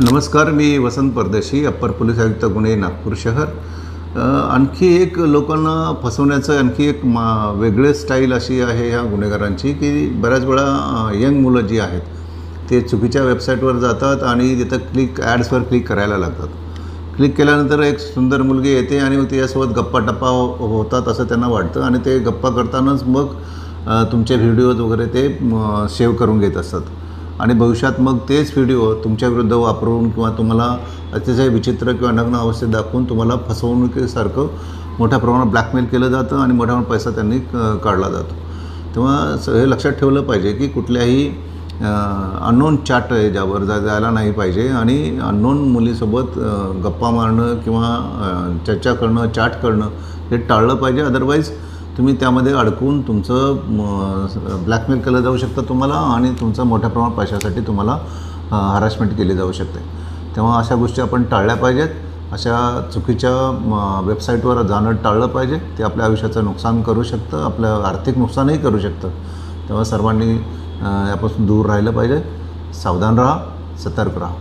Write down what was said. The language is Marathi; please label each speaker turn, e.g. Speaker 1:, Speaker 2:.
Speaker 1: नमस्कार, मी वसंत परदेशी, अप्पर पोलीस आयुक्त गुन्हे, नागपूर शहर। आणखी एक लोकांना फसवण्याचं आणखी एक वेगळे स्टाईल अशी आहे ह्या गुन्हेगारांची की बऱ्याच वेळा यंग मुलं जी आहेत ते चुकीच्या वेबसाईटवर जातात आणि तिथं ॲड्सवर क्लिक करायला लागतात। क्लिक केल्यानंतर एक सुंदर मुलगी येते आणि मग तिच्यासोबत गप्पा-टप्पा होतात असं त्यांना वाटतं आणि ते गप्पा करतानाच मग तुमचे व्हिडिओज वगैरे ते सेव्ह करून घेत असतात आणि भविष्यात मग तेच व्हिडिओ तुमच्याविरुद्ध वापरून किंवा तुम्हाला अतिशय विचित्र किंवा नग्न अवस्थेत दाखवून तुम्हाला फसवणुकीसारखं मोठ्या प्रमाणात ब्लॅकमेल केलं जातं आणि मोठ्या प्रमाणात पैसा त्यांनी काढला जातो। तेव्हा हे लक्षात ठेवलं पाहिजे की कुठल्याही अननोन चॅट याच्यावर जायला नाही पाहिजे आणि अननोन मुलीसोबत गप्पा मारणं किंवा चर्चा करणं, चॅट करणं हे टाळलं पाहिजे। अदरवाईज तुम्ही त्यामध्ये अडकून तुमचं ब्लॅकमेल केलं जाऊ शकतं तुम्हाला आणि तुमचं मोठ्या प्रमाणात पैशासाठी तुम्हाला हॅरासमेंट केली जाऊ शकते। तेव्हा अशा गोष्टी आपण टाळल्या पाहिजेत। अशा चुकीच्या वेबसाईटवर जाणं टाळलं पाहिजे। ते आपल्या आयुष्याचं नुकसान करू शकतं, आपलं आर्थिक नुकसानही करू शकतं। तेव्हा सर्वांनी यापासून दूर राहिलं पाहिजे। सावधान राहा, सतर्क राहा।